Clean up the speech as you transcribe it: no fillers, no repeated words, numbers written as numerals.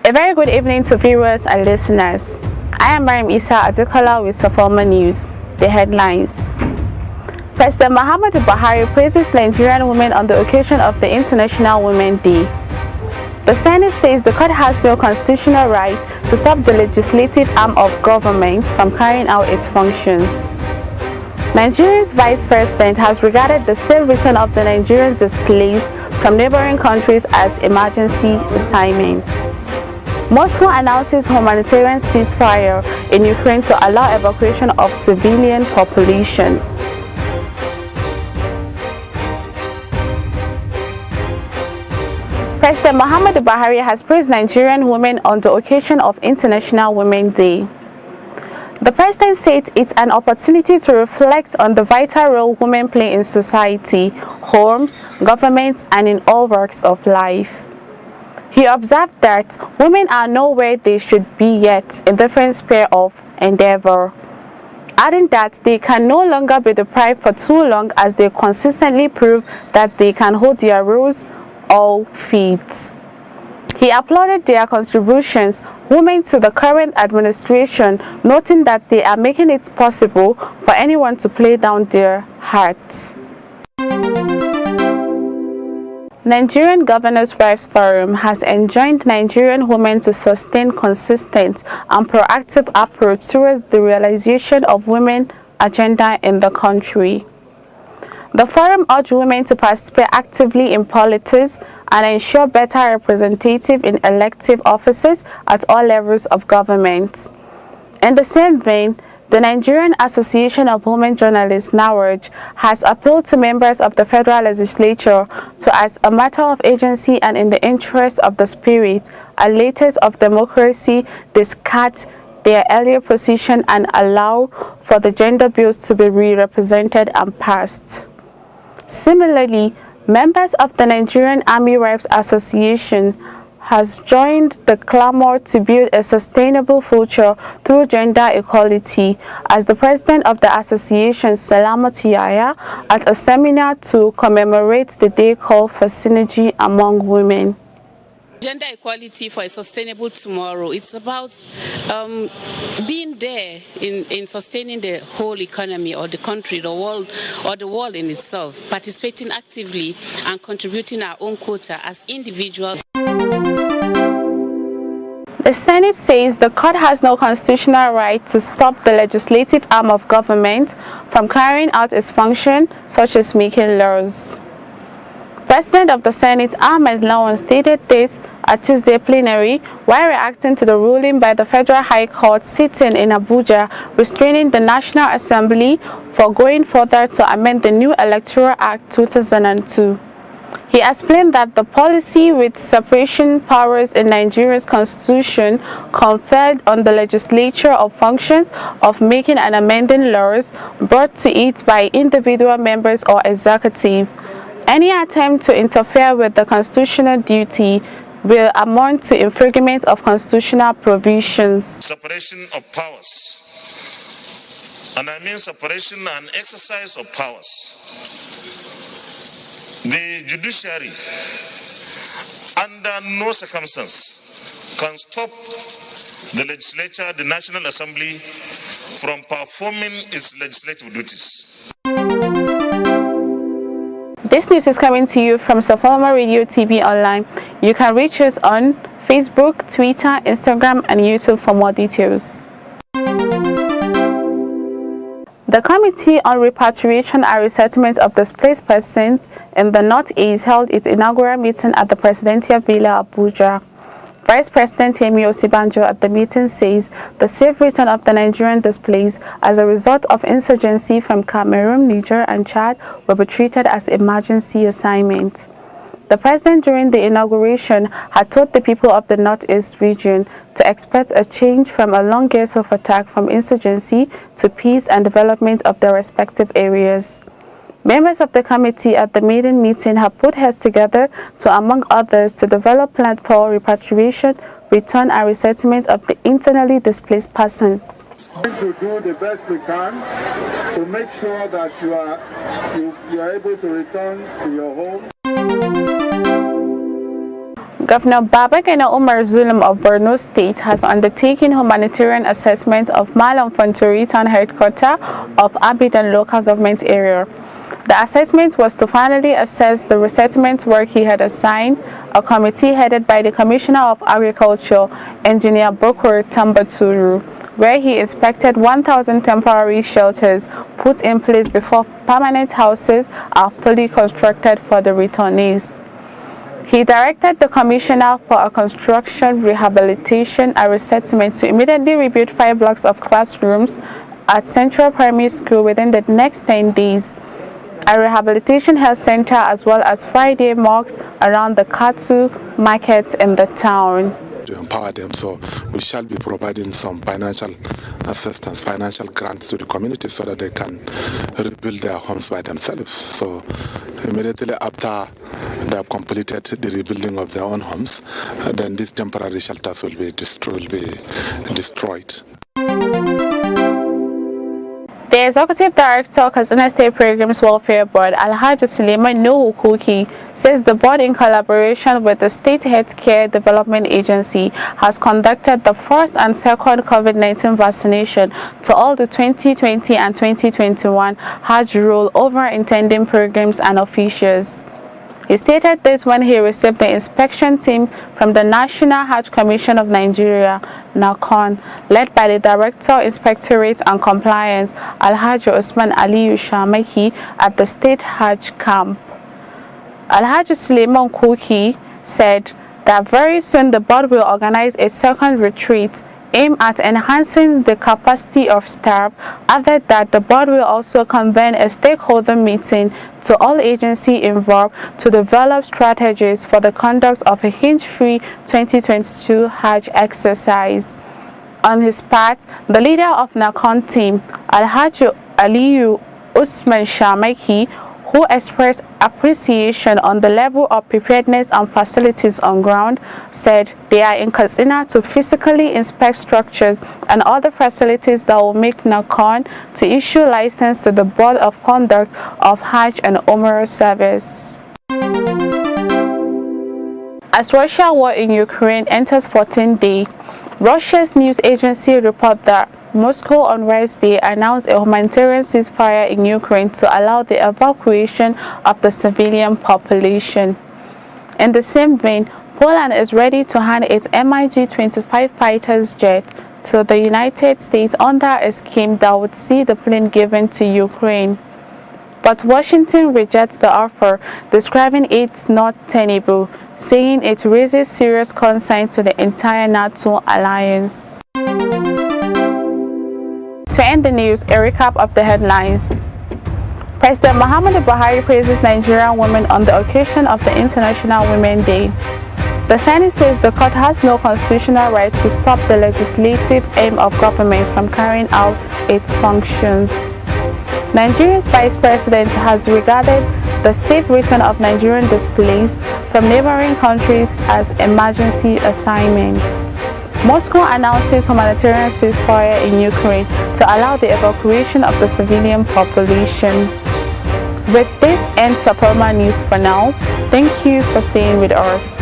A very good evening to viewers and listeners. I am Mariam Isa Adekola with Safalma News. The headlines. President Muhammadu Buhari praises Nigerian women on the occasion of the International Women's Day. The Senate says the court has no constitutional right to stop the legislative arm of government from carrying out its functions. Nigeria's vice president has regarded the safe return of the Nigerians displaced from neighboring countries as emergency assignment. Moscow announces humanitarian ceasefire in Ukraine to allow evacuation of civilian population. President Muhammadu Buhari has praised Nigerian women on the occasion of International Women's Day. The president said it's an opportunity to reflect on the vital role women play in society, homes, government, and in all walks of life. He observed that women are nowhere they should be yet in different spheres of endeavor, adding that they can no longer be deprived for too long as they consistently prove that they can hold their roles all feet. He applauded their contributions, women, to the current administration, noting that they are making it possible for anyone to play down their hearts. Nigerian Governors' Wives Forum has enjoined Nigerian women to sustain consistent and proactive approach towards the realization of women's agenda in the country. The forum urged women to participate actively in politics and ensure better representation in elective offices at all levels of government. In the same vein, the Nigerian Association of Women Journalists (NAWJ) has appealed to members of the Federal Legislature to, as a matter of agency and in the interest of the spirit and latest of democracy, discard their earlier position and allow for the gender bills to be re-represented and passed. Similarly, members of the Nigerian Army Wives Association has joined the clamor to build a sustainable future through gender equality, as the president of the association, Safalma, at a seminar to commemorate the day called for synergy among women. Gender equality for a sustainable tomorrow. It's about being there in sustaining the whole economy or the country, the world, or the world in itself, participating actively and contributing our own quota as individuals. The Senate says the court has no constitutional right to stop the legislative arm of government from carrying out its function, such as making laws. President of the Senate, Ahmed Lawan, stated this at Tuesday plenary while reacting to the ruling by the Federal High Court sitting in Abuja restraining the National Assembly for going further to amend the new Electoral Act 2002. He explained that the policy with separation powers in Nigeria's constitution conferred on the legislature of functions of making and amending laws brought to it by individual members or executive. Any attempt to interfere with the constitutional duty will amount to infringement of constitutional provisions. Separation of powers, and I mean separation and exercise of powers. The judiciary, under no circumstance, can stop the legislature, the National Assembly, from performing its legislative duties. This news is coming to you from Safalma Radio TV Online. You can reach us on Facebook, Twitter, Instagram, and YouTube for more details. The Committee on Repatriation and Resettlement of Displaced Persons in the Northeast held its inaugural meeting at the Presidential Villa, Abuja. Vice President Yemi Osibanjo at the meeting says the safe return of the Nigerian displaced as a result of insurgency from Cameroon, Niger, and Chad will be treated as emergency assignment. The president during the inauguration had told the people of the Northeast region to expect a change from a long years of attack from insurgency to peace and development of their respective areas. Members of the committee at the maiden meeting have put heads together to, among others, to develop plans for repatriation, return and resettlement of the internally displaced persons. To do the best we can to make sure that you are able to return to your home. Governor Babagana Umar Zulum of Borno State has undertaken humanitarian assessment of Malam Fanturi town headquarters of Abidan local government area. The assessment was to finally assess the resettlement work he had assigned a committee headed by the Commissioner of Agriculture, Engineer Bokur Tambaturu, where he inspected 1,000 temporary shelters put in place before permanent houses are fully constructed for the returnees. He directed the Commissioner for Construction, Rehabilitation and Resettlement to immediately rebuild 5 blocks of classrooms at Central Primary School within the next 10 days, a rehabilitation health center as well as Friday mosques around the Katu market in the town. To empower them, so we shall be providing some financial assistance, financial grants to the community so that they can rebuild their homes by themselves. So immediately after they have completed the rebuilding of their own homes, then these temporary shelters will be destroyed. The Executive Director of Katsina State Programs Welfare Board, Alhaji Suleiman Nuhu Kuki, says the board, in collaboration with the State Healthcare Development Agency, has conducted the first and second COVID-19 vaccination to all the 2020 and 2021 Hajj rollover intending programs and officials. He stated this when he received the inspection team from the National Hajj Commission of Nigeria, NACON, led by the Director, Inspectorate and Compliance, Alhaji Usman Aliyu Shamaki, at the State Hajj camp. Alhaji Suleiman Kuki said that very soon the board will organize a second retreat aimed at enhancing the capacity of staff. Added that the board will also convene a stakeholder meeting to all agencies involved to develop strategies for the conduct of a hinge-free 2022 Hajj exercise. On his part, the leader of NACON team, Alhaji Aliyu Usman Shamaki, who expressed appreciation on the level of preparedness and facilities on ground, said they are in Katsina to physically inspect structures and other facilities that will make NACON to issue license to the Board of Conduct of Hajj and Umrah service. As Russia war in Ukraine enters 14th day, Russia's news agency reported that Moscow on Wednesday announced a humanitarian ceasefire in Ukraine to allow the evacuation of the civilian population. In the same vein, Poland is ready to hand its MiG-25 fighters jet to the United States under a scheme that would see the plane given to Ukraine. But Washington rejects the offer, describing it not tenable, saying it raises serious concern to the entire NATO alliance. To end the news, a recap of the headlines. President Muhammadu Buhari praises Nigerian women on the occasion of the International Women's Day. The Senate says the court has no constitutional right to stop the legislative aim of government from carrying out its functions. Nigeria's vice president has regarded the safe return of Nigerian displaced from neighboring countries as emergency assignments. Moscow announces humanitarian ceasefire in Ukraine to allow the evacuation of the civilian population. With this ends Safalma news for now. Thank you for staying with us.